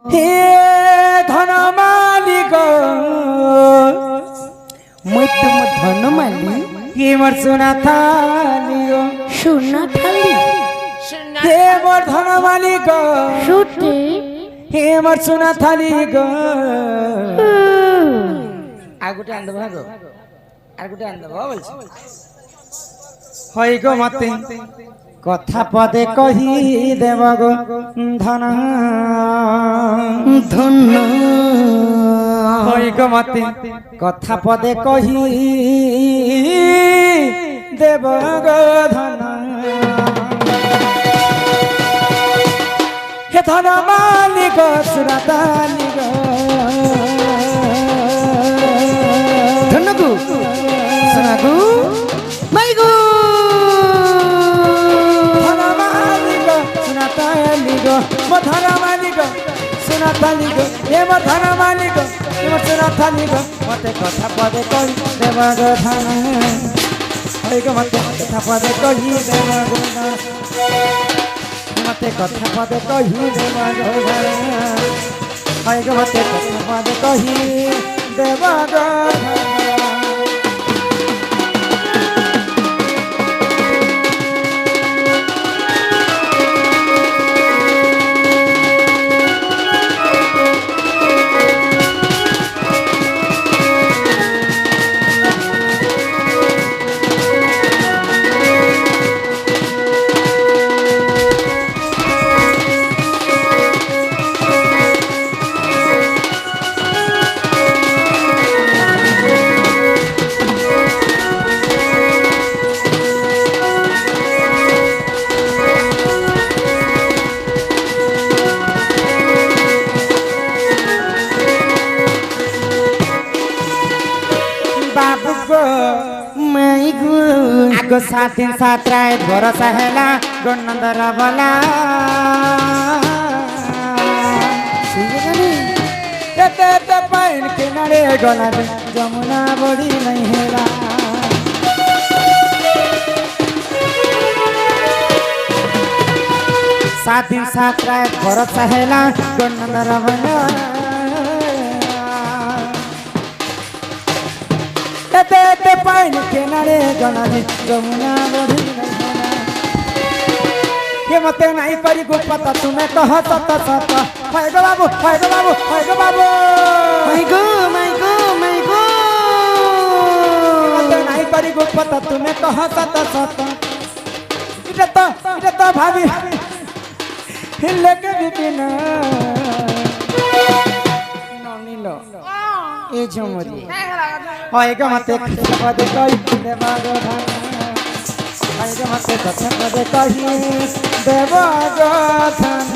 হে ধন মালিক মই তোমার ধন মালি কি মোর সোনা থালি গো সোনা থালি হে মোর ধন মালিক সুতে হে মোর সোনা থালি গো আর গোটে আনব গো আর গোটে আনব বলছি হই গো মতে কথা পদে কহি দেব গো ধন ধন্য হই গো মতে কথা পদে কহি দেব গো ধন হে ধন মালিক সুরতালি গো ধন্য গো সোনা গো মাই গো ধন মালিক সুরতালি গো মো ধন মালিক সুরতালি গো হে মো ধন মালিক হে মো সুরতালি গো মতে কথা পদে কহি দেব গো ধন হই গো মতে কথা পদে কহি দেব গো ধন মতে কথা পদে কহি দেব গো ধন হই গো মতে কথা পদে কহি দেব গো ধন बाबू गो মাই গো आगो 7 दिन 7 रात भरोसा हेला गणनंदर बोला एते एते पाइन किनारे गला जमुना बड़ी नहीं हेला सात दिन 7 रात भरोसा हेला गणनंदर बोला एते एते पाइन किनारे गला जमुना बड़ी नहीं हेला ये मते नहीं परी गो पता तुम्हें कह सत सत हाय गो बाबू हाय गो बाबू हाय गो बाबू মাই गो মাই गो माई गो मते नहीं परी गो पता तुम्हें कह सत सत इटा तो भाभी हिले के बिपिना ननिलो ए झमरी हाय गो मते पद कहि देवा गो धन हाय गो मते कथा पद कहि देवा गो धन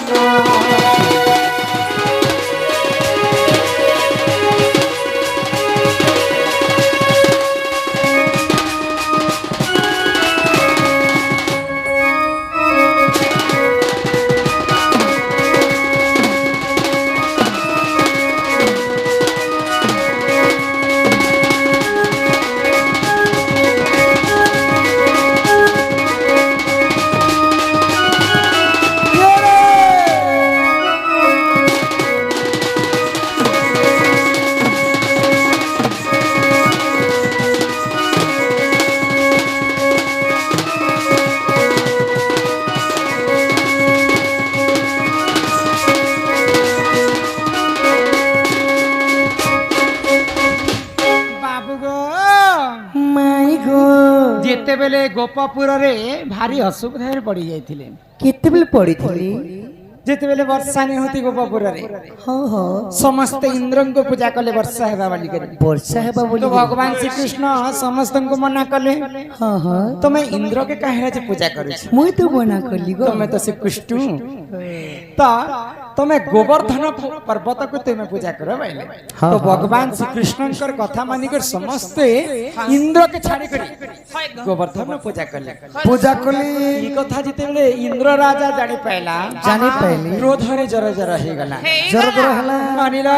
जेतेबेले गोपापुर रे भारी असुविधा पड़ी जाइथिले केतेबेले पड़ीथली जेतेबेले वर्षा नहीं होती गोपापुर रे हो हो समस्त इंद्र को पूजा कले वर्षा हेबा वाली करे वर्षा हेबा बोली तो भगवान श्री कृष्ण समस्त को मना कले हां हां तुम्हें इंद्र के काहे जे पूजा करे মই তো বনা করলি গো तुम्हें तो से कृष्ण तो तुम्हें गोवर्धन पर्वत को तुम्हें पूजा करो भाई तो भगवान श्री कृष्ण कर कथा मानी कर समस्त इंद्र के छाड़ी करी गोवर्धन पूजा करले पूजा करली ई कथा जितेबेले इंद्र राजा जानि पाइला जानी पाइली क्रोध रे जर जर हे गला जर जर हला मानिला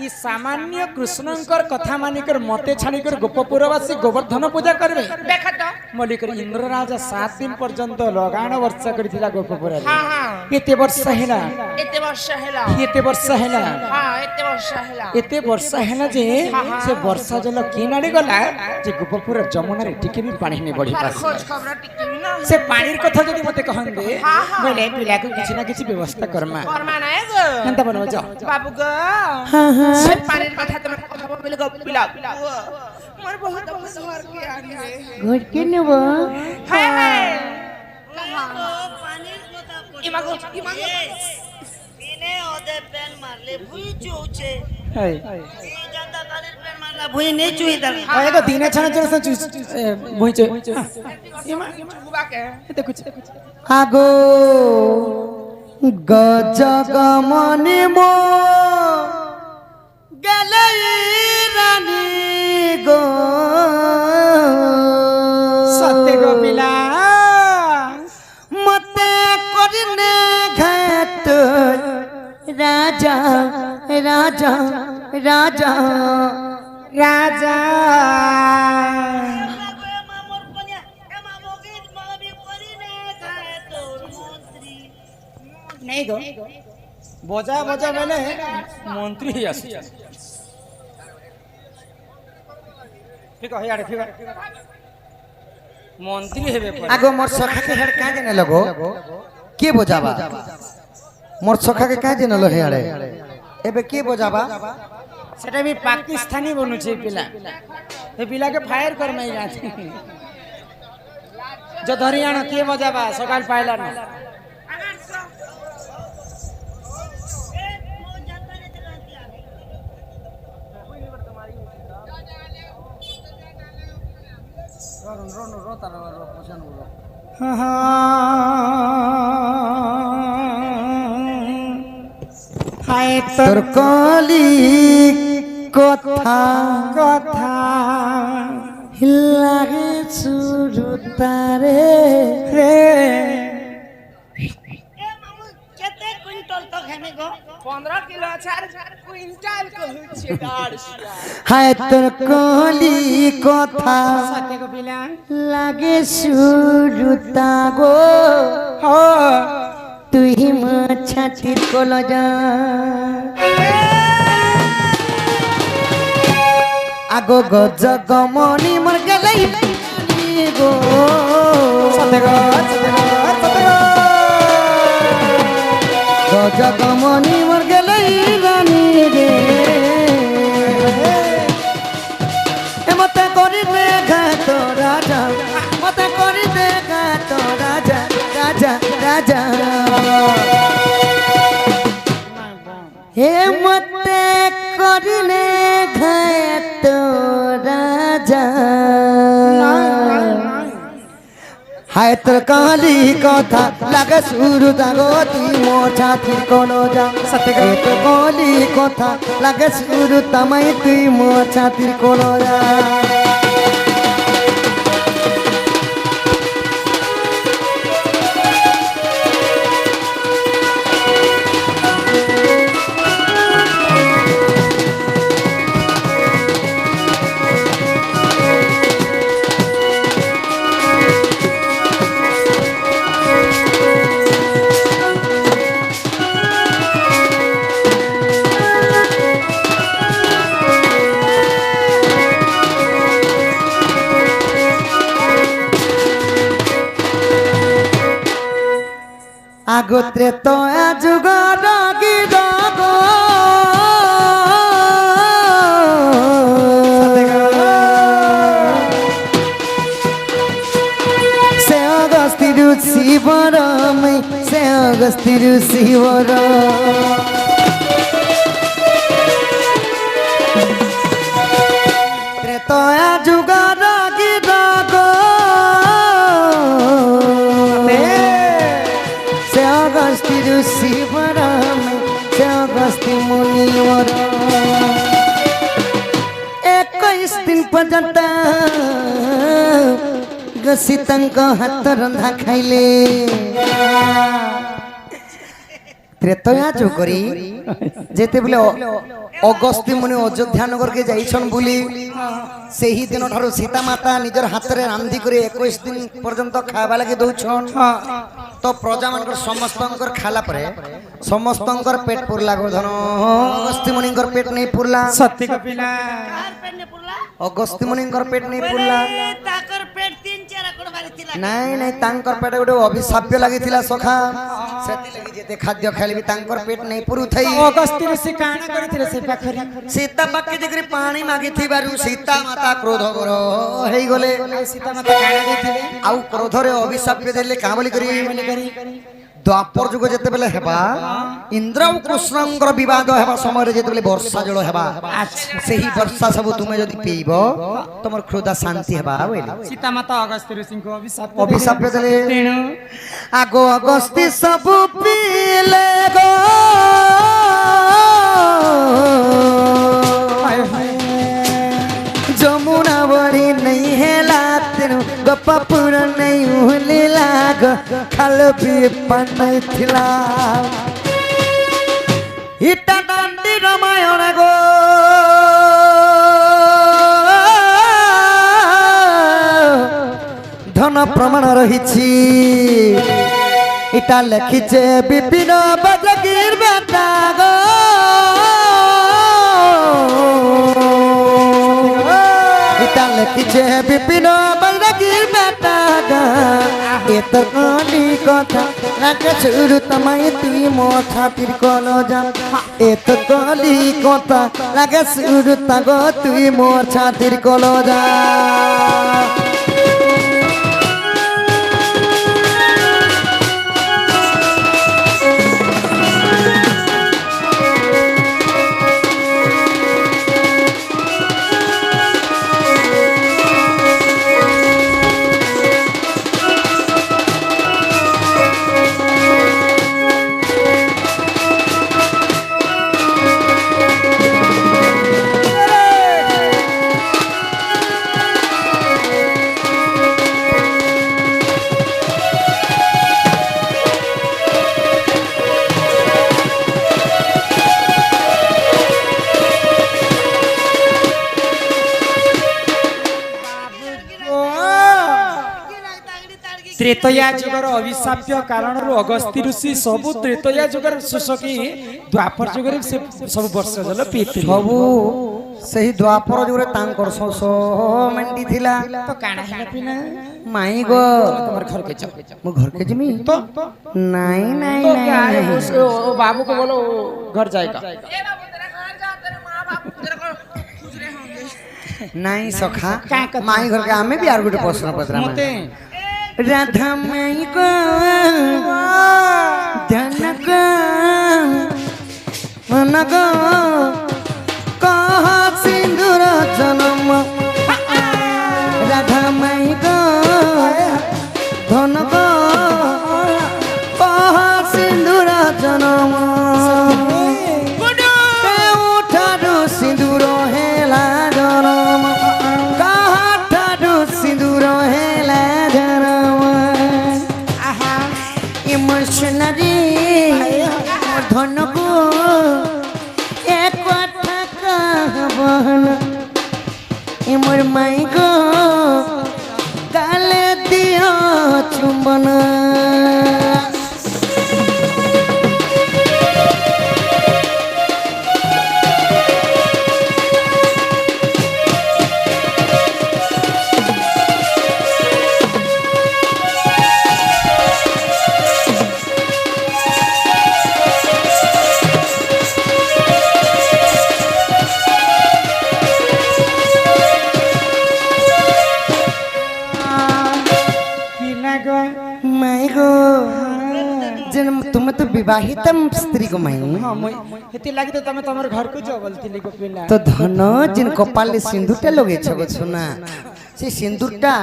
ই সামান্য কৃষ্ণঙ্কর কথা মানিকর মতে ছাড়িকর গোপপুরবাসী গোবর্ধন পূজা করবে দেখা তো মল্লিকর ইন্দ্র রাজা 7 দিন পর্যন্ত লগাণ বর্ষা করিছিলা গোপপুরে হ্যাঁ হ্যাঁ এতে বর্ষা হেলা এতে বর্ষা হেলা এতে বর্ষা হেলা হ্যাঁ এতে বর্ষা হেলা এতে বর্ষা হেলা যে সে বর্ষা জল কি নাড়ি গলা যে গোপপুর যমুনার ଟିକେ ବି ପାଣି ନି ବଢି তার ପାରସି খোঁজ খবর টিকে না ସେ ପାଣିର କଥା ଯଦି ମତେ କହନ୍ତେ ହଁ, ହଁ। ବୋଇଲେ ପିଲାକୁ କିଛି ନା କିଛି ବ୍ୟବସ୍ଥା କରମା কর্মা নাই গো କେନ୍ତା ବନବ ଯାଅ বাবু গো হ্যাঁ হ্যাঁ সে পানির কথা তুমি কথা বলে গো পিলা মোর বহুত ঘর কে আনবে ঘর কে নেব হ্যাঁ হ্যাঁ ইমাগো ইমাগো দিনে ওদের প্যান মারলে ভুই চুছে হেই এই জাতা কালের প্যান মারলা ভুই নেই চুই দাল আগে দিনে ছানা ছানা সে ভুইছে বুবাকে দেখুছ আগো গজগমনি মো গেলে রানী গো সত্যি গো পিলা মতে করিনে ঘাত রাজা রাজা রাজা রাজা মামর কন্যা এ মামকে মাবি করিনে খায় তোর মন্ত্রী নেই গো বজা বজা বেলে মন্ত্রী হি আসি ঠিক আছে ইয়াড়ে ঠিক আছে মন্ত্রী হেবে পরে আগো মোর সখাকে হেড কাজে নে লগো কে বোঝাবা মোর সখাকে কাজে নে লো হেড়ে এবে কে বোঝাবা সেটা भी पाकिस्तानी বনুছে পিলা এ পিলাকে ফায়ার কর মাই রাত जो धरी आना के बजाबा सकाल पाइला ना হায় তোর কলি কথা কথা লাগে সুরতারে রে এ মামু কেতে কুইন্টাল তো ঘেমে গো 15 কিলো ছাড় কুইন্টাল কহুছে গাড় হায় তোর কলি কথা সাথে গো পিলা লাগে সুরতা গো हो তুই মা ছাতির কলজা আগো গজ গমনি মর গেলাই গো সাথে গো গজ গমনি মর গেলাই রানী রে মতে করি দেখা তো রাজা মতে করি দেখা তো রাজা রাজা রাজা হে মতে করিলে ঘায় তো রাজা হায় তোর কালি কথা লাগে সুর দাগো তুই মো ছাতির কোনো যা সত্যি তো কালি কথা লাগে সুর তামাই তুই মো ছাতির কোনো যা আগত্রে তো যুগ রাগি রাগ সে অগস্তির শিবর সে অগস্তির শিবর ত্রেতয়া যুগ রাগি রাগ সে অগস্তির শিবর সে অগস্তি মুনিবর 21 দিন পর্যন্ত সীতাঙ্ক হাত রন্ধা খাইলে ত্রেতয়া চৌকরি যেতেবেলে অগস্ত্যি মুনি অযোধ্যা নগরকে যাইছন বলি সেই দিন ঠারু সীতা মাতা নিজের হাতের রান্ধি করে 21 দিন পর্যন্ত খাଇବା লাগি দউছন তো প্রজা মানকর সমস্তঙ্কর খালা পরে সমস্তঙ্কর পেট পুরলা গো ধন অগস্ত্যি মুনিঙ্কর পেট নেই পুরলা সত্যি কপিলা কার পেট নে পুরলা অগস্ত্যি মুনিঙ্কর পেট নেই পুরলা তাকর পেট 3-4 আকড় বাড়িଥିଲା নাই নাই তাঙ্কর পেটে গোটে অভিଶାପ୍ୟ লাগিଥିଲା ସଖା ସେତି ଲାଗି ଯେତେ ଖାଦ୍ୟ ଖାଇଲେ ବି ତାଙ୍କର ପେଟ ନେଇ ପୁରୁଥାଇ ଅଗସ୍ତ୍ୟ ଋଷି କାଣା କରିଥିଲେ ସେ ପାଖରେ ସୀତା ପାଖେ ଯାଇକରି ପାଣି ମାଗିଥିବାରୁ ସୀତା ମାତା କ୍ରୋଧବର ହେଇଗଲେ ସୀତା ମାତା କାଣା ଦେଇଥିଲେ ଆଉ କ୍ରୋଧରେ ଅଭିଶାପ୍ୟ ଦେଲେ କାଁ ବୋଲି କରି ଦ୍ୱାପର ଯୁଗ ଯେତେବେଳେ ହେବା ଇନ୍ଦ୍ର ଆଉ କୃଷ୍ଣଙ୍କର ବିବାଦ ହେବା ସମୟରେ ଯେତେବେଳେ ବର୍ଷା ଜଳ ହେବା ସେହି ବର୍ଷା ସବୁ ତୁମେ ଯଦି ପିଇବ ତମର କ୍ଷୁଧା ଶାନ୍ତି ହେବା ସୀତା ମାତା ଅଗସ୍ତ୍ୟ ଋଷିଙ୍କୁ ଅଭିଶାପ୍ୟ ଦେଲେ ତେଣୁ ଆଗ ଅଗସ୍ତି ସବୁ ପିଇଲେ ଗो ଯମୁନା ବଢି ନେଇ ହେଲା ତେଣୁ ଗୋପପୁର ନେଇ ଉହଲିଲା ଗ ଖାଲ ବି ପାଣି ଥିଲା ଇଟା ଦାଣ୍ଡି ରାମାୟଣ ଗೋ ধন প্রমাণ রহিছি এটা লেখিছে বিপিন বজগীর বেটা গো এটা লেখিছে বিপিন বজগীর বেটা গো এত কলি কথা লাগে শুরু তোমায় তুই মো খাতির কল যা এত কলি কথা লাগে শুরু তাগো তুই মোর ছাতির কল যা ତ୍ରେତୟା ଯୁଗର ଅଭିଶାପ୍ୟ କାରଣରୁ ଅଗସ୍ତ୍ୟ ଋଷି ସବୁ ତ୍ରେତୟା ଯୁଗର ଶୋଷକି ଦ୍ୱାପର ଯୁଗରେ ସେ ସବୁ ବର୍ଷ ଜଳ ପିଇଥିଲେ ସବୁ ସେହି ଦ୍ୱାପର ଯୁଗରେ ତାଙ୍କର ଶୋଷ ମେଣ୍ଟି ଥିଲା ତ କାଣା ହେଲା ପିଲା ମାଇ ଗो ତମର ଘରକେ ଯାଅ ମୁଁ ଘରକେ ଯିମି ତ ନାଇଁ ନାଇଁ तो क्या ନାଇଁ है बाबू को बोलो घर जाएगा ए बाबू तेरा घर जा तेरे माँ बाप तेरे को खुश रहे होंगे ନାଇଁ ସଖା କାଁ କଥା? ମାଇ ଘରକେ ଆମେ ବି ଆର ଗୋଟେ ପ୍ରଶ୍ନ ପଚରା मते ରାଧା ମାଇ ଗो ଧ୍ୟାନ ଗো ମନ ଗো କହ ସିନ୍ଦୁର ଜନମ ରାଧା ମାଇ ଗো ଧନ ଗো କହ ସିନ୍ଦୁର ଜନମ କେଉଁଠାରୁ ସିନ୍ଦୁର ହେଲା ଜନମ କାହାଠାରୁ ସିନ୍ଦୁର ହେଲା ଜନମ ଇମୋସନାରୀ ଧନକୁ ଏ କଥା कहबन मोर माई गो गाले दियो चुंबन पिला गो माई गो जन तुम तो विवाहित स्त्री को माई हां মই हेती लागि त तमे तमर घर को जो बोलतिली गो पिला तो धन जिन कपाले सिंदूरटा लगे छगो सुना से सिंदूरटा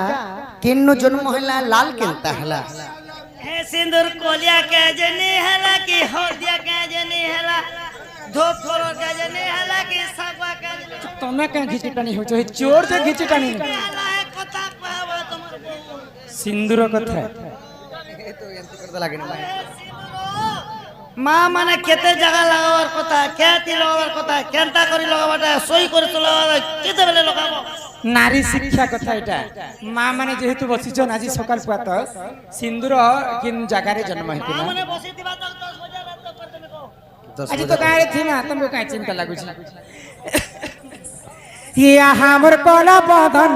केन्नो जन्म होला लाल केनता हला हे सिंदूर कोलिया के जने हला कि हल्दिया के जने हला धूप फरो के जने हला कि सगवा के जने तमे का घिचटानी हो छै चोर जे घिचटानी हला है कथा कहबो तमर बहू सिंदूर कथा तो यंत्र करता लागे ना মা মানে কেতে জায়গা লাগাবার কথা কেতি লাগাবার কথা কেনতা করে লাগাবাটা সই করে তো লাগাবা কেতে বেলে লাগাবো নারী শিক্ষা কথা এটা মা মানে যেহেতু বসিছন আজ সকাল পাত সিন্দুর কিন জায়গায় জন্ম মা হইতিলা মানে বসি দিবা তো 10 বজে রাত করে দেবে কো আজ তো গায়ে থিনা তুমি কাই চিন্তা লাগুছি ইয়া হামর কলা বদন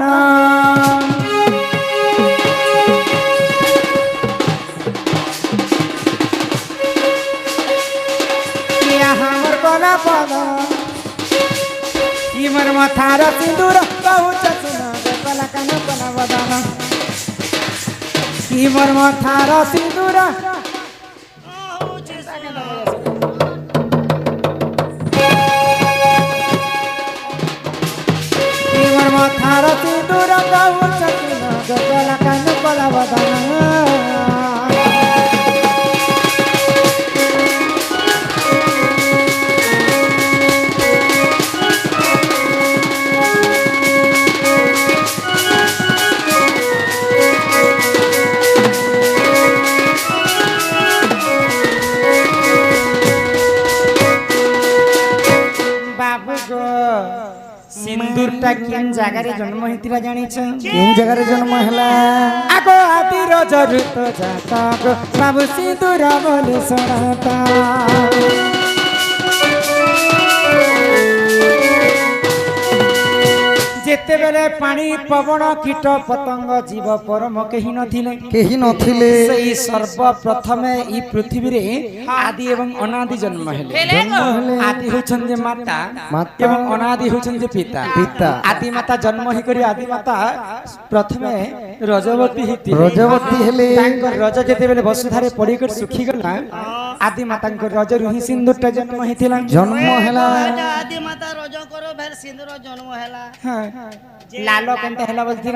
ইয়া হামর কলা বদন ইমর মাথার সিন্দুর বহু চতুনা কলা কান কলা বদন ইমর মাথার সিন্দুর ইমর মাথার সিন্দুর বহু চতুনা কলা কান কলা বদন বাবু গো সিন্দুরটা কিন জায়গায় জন্ম হইতিলা জানিছ কোন জায়গায় জন্ম হেলা আগো আদির জরুত যাতা গো বাবু সিন্দুর বলে শোনাতা যেতেবেলে পানি পবন কীট পতঙ্গ জীব পরম কেহি নথিলে কেহি নথিলে সেই সর্বপ্রথমে এই পৃথিবীরে আদি এবং অনাদি জন্ম হেলে আদি হচ্ছেন যে মাতা মাতা এবং অনাদি হচ্ছেন যে পিতা পিতা আদি মাতা জন্ম হইকরি আদি মাতা প্রথমে রজবতী হইতি রজবতী হেলে তাঙ্কর রজ যেতেবেলে বসুধারে পড়িকর শুখি গলা আদি মাতাঙ্কর রজরু হি সিন্দুরটা জন্ম হইতিলা জন্ম হেলা এটা আদি মাতা রজ করো ফের সিন্দুর জন্ম হেলা হ্যাঁ লাল কেনতে হেলা বলছিল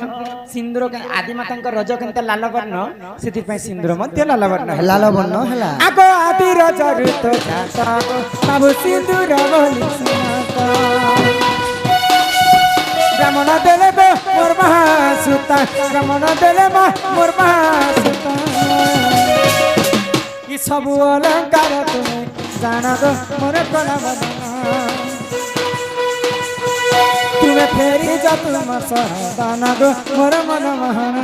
সিন্দুর আদি মাতাঙ্কর রজ কেনতে লাল বর্ণ ସେଥିପାଇଁ ସିନ୍ଦୁର ମଧ୍ୟ ଲାଲ ବର୍ଣ୍ଣ ହେଲା লাল বর্ণ হেলা ଆଗ ଆଦିର ଚରିତ ଜାତ ବାବୁ ସିନ୍ଦୁର ବୋଲି ଶୁଣାତ ବ୍ରାହ୍ମଣ ଦେଲେ ମୋର ମହାସୁତା ବ୍ରାହ୍ମଣ ଦେଲେ ମୋର ମହାସୁତା ଇ ସବୁ ଅଲଙ୍କାର ତୁମେ ଜାଣ ଗো ମୋର କଳା ବଦନ ତୁମେ ଫେରି ଯା ତୁମ ସହଦାନ ଗো ମୋର ମନ ମହନ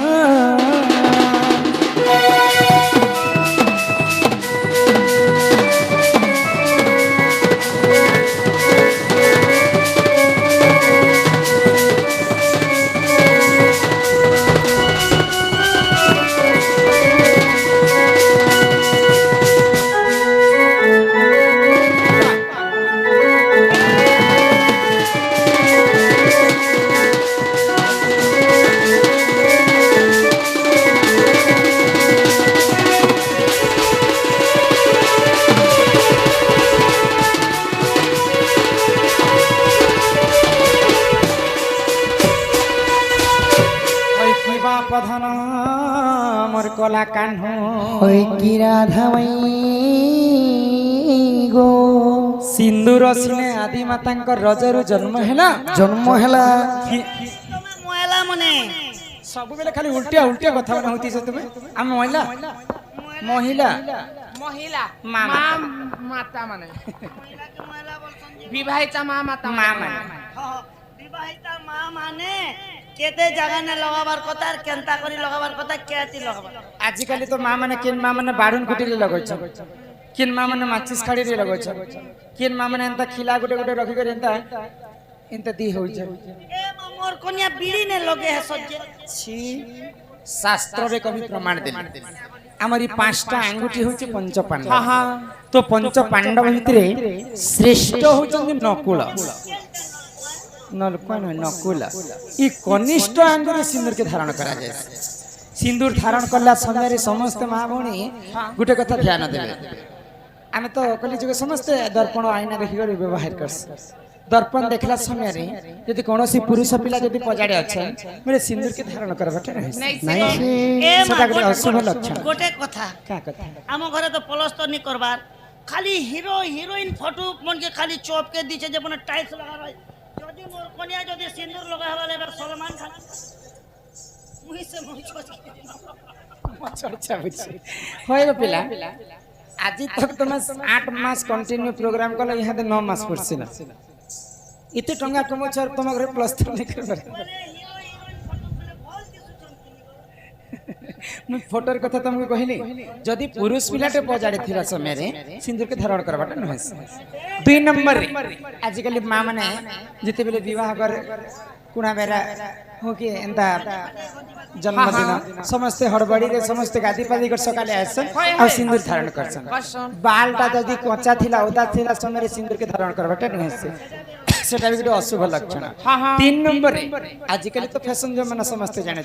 প্রধান মোর কলা কাহ্ন ওই কি রাধামাই গো সিন্দুর সিনে আদি মাতাঙ্কর রজরু জন্ম হেলা জন্ম হেলা তুমি মহিলা মনে ସବୁବେଳେ ଖାଲି ଉଲ୍ଟିଆ ଉଲ୍ଟିଆ କଥା ମାନେ ହଉଥିଛ ତୁମେ ଆମେ ମହିଳା ମହିଳା মহিলা মা মা মাতা মানে মহিলাকে মহিলা বলছেন যে বিবাহিতা মা মাতা মা মানে বিবাহিতা মা মানে কেতে জায়গা না লগাবার কথা আর কেনতা করে লগাবার কথা কেতি লগাবার ଆଜିକାଲି ତ ମା ମାନେ କିନ୍ ମା ମାନେ ବାଢୁନ କୁଟିରେ ଲଗାଉଛ କିନ୍ ମା ମାନେ ମାଚିସ୍ ଖାଡ଼ିରେ ଲଗାଉଛ କିନ୍ ମା ମାନେ ଏନ୍ତା ଖିଲା ଗୋଟେ ଗୋଟେ ରଖିକରି ଏନ୍ତା ଏନ୍ତା ଦି ହଉଛ এ মোর কন্যা বিড়ি নে লগে হে সজ্জে ছি শাস্ত্ରରେ କବି ପ୍ରମାଣ ଦେଲେ ଆମର এই ପାଞ୍ଚଟା ଆଙ୍ଗୁଠି ହଉଛି ପଞ୍ଚ ପାଣ୍ଡବ ତ ପଞ୍ଚ ପାଣ୍ଡବ ଭିତରେ ଶ୍ରେଷ୍ଠ ହଉଛନ୍ତି ନକୁଳ ନଲକୁଆ ନୁହେଁ ନକୁଳ ଇ କନିଷ୍ଠ ଆଙ୍ଗୁରେ ସିନ୍ଦୁରকে ଧାରଣ କରାଯାଏ ସିନ୍ଦୁର ଧାରଣ କଲା ସମୟରେ ସମସ୍ତେ ମା ଭଉଣୀ ଗୋଟେ କଥା ଧ୍ୟାନ ଦେବେ ଆମେ ତ କଲି ଯୁଗ ସମସ୍ତେ ଦର୍ପଣ ଆଇନା ଦେଖିକରି ବ୍ୟବହାର କରସ ଦର୍ପଣ ଦେଖିଲା ସମୟରେ ଯଦି କୌଣସି ପୁରୁଷ ପିଲା ଯଦି ପଜାଡେ ଅଛେ ମାନେ ସିନ୍ଦୁରকে ଧାରଣ କରବାଟା ନାହିଁ ନାଇଁ ସେ এ মা সেটা ଗୋଟେ ଅଶୁଭ ଲକ୍ଷଣ গোটে কথা କା କଥା ଆମ ଘରେ ତ পলস্তর নি করবার খালি হিরো হিরোইন ফটো মনকে খালি চপকে দিছে যে মানে টাইলস লাগা রয় যদি মোর কন্যা যদি সিন্দুর লগা হবালে এবার সলমান খান মুই সে মুই চর্চা বুঝছি হয় পিলা आज तक तुम 8 मास कंटिन्यू प्रोग्राम कल यहाँ 9 मास पड़सी ना इतने टंगा कमो छर तुम घर प्लस 3 नहीं कर बोले हीरो हीरोइन फोटो बोले बहुत किसु चमकी मैं फोटोर कथा तुमको कहली जदि पुरुष पिलाटे पजाड़े थिबा समय रे सिंदूर के धारण करबाटा नहस 2 नंबर रे आजिकल मां माने जते बेले विवाह कर कुणा बेरा हो कि एंता जन्मदिन समस्त हड़बड़ी रे समस्त गादी पादी कर सकाले आस आ सिंदूर धारण करछन बालटा जदि कच्चा थिला ओदा थिला समय रे सिंदूर के धारण करबाटा नहस सेटा भी गोटे अशुभ लक्षण 3 नंबर रे आजिकल तो फैशन जमाना समस्त जाने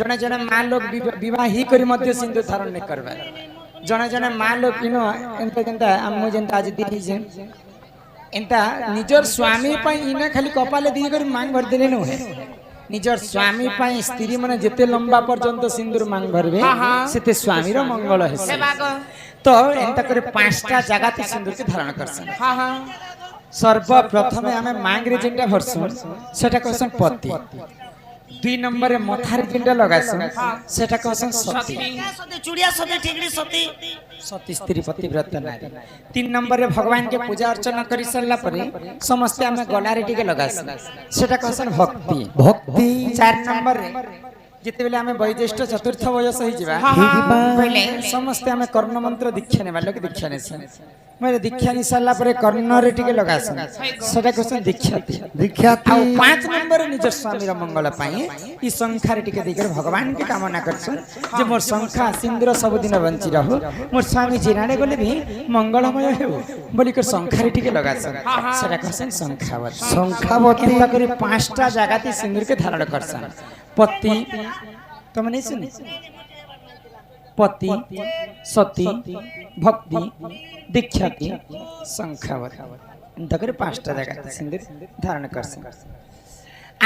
जने जने मां लोग विवाह ही करी मध्य सिंदूर धारण नहीं करबा जने जने मां लोग किनो एंता जंता हम जंता आज देखि जे एंता निजर स्वामी पई इना खाली कपाले दी कर मांग भर देले न है निजर स्वामी पई स्त्री माने जेते लंबा पर्यंत सिंदूर मांग भरबे सेते स्वामी रो मंगल है तो एंता करे 5टा जगह ते सिंदूर के धारण करसन सर्वप्रथम आमे मांग रे जेंटा भरसु सेटा कहसन पति 2 नंबर रे मथारे जेंटा लगासन सेटा कहसन सती सती चूड़िया सती ठिकड़ी सती सती स्त्री पतिव्रता नारी 3 नंबर रे भगवान के पूजा अर्चना करि सरला परे समस्त आमे गला रे टिके लगासन सेटा कहसन भक्ति भक्ति 4 नंबर रे जिते बेले आमे वैज्येष्ठ चतुर्थ वयस होई जिबा पहले समस्त आमे कर्ण मंत्र दीक्षा नेबा लोक दीक्षा नेसन मेरे दीक्षा नि सरला परे कर्ण रे टिके लगासन सेटा कहसन दीक्षाति दीक्षाति आ 5 नंबर निज स्वामी रो मंगल पाई ई संख्या रे टिके देकर भगवान के कामना करछन जे मोर संख्या सिंदूर सब दिन बंची रहो मोर स्वामी जिनाडे गले भी मंगलमय हेउ बोली कर संख्या रे टिके लगासन सेटा कहसन संख्यावती संख्यावती एंता करी 5टा जगह सिंदूर के धारण करसन पति तुम नहीं सुनी पति सती भक्ति दीक्षाति संख्यावती एंता करी 5टा जगह सिंदूर धारण करसन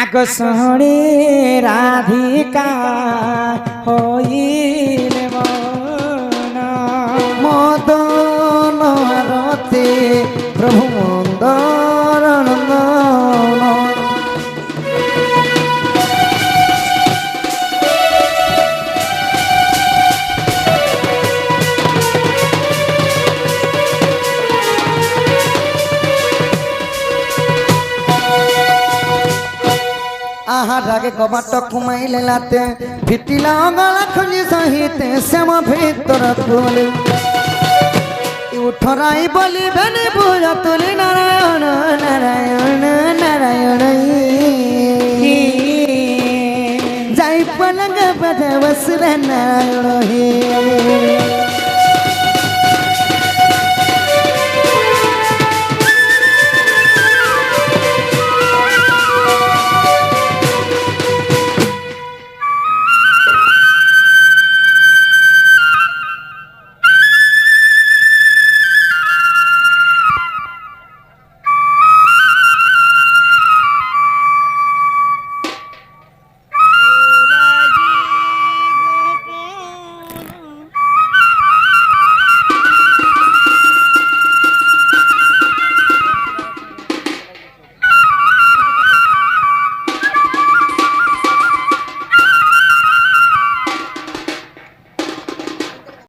आग सोहणी राधिका होइले मन मदन रते प्रभु मंदर नंदन आगे कबाट कुमाइले लाते भिटिला गला खुली सहिते श्याम भीतर खोले उठराई बोली बने पूजा तुली नारायण नारायण नारायण जाई पलंग बजे वसुर नारायण हे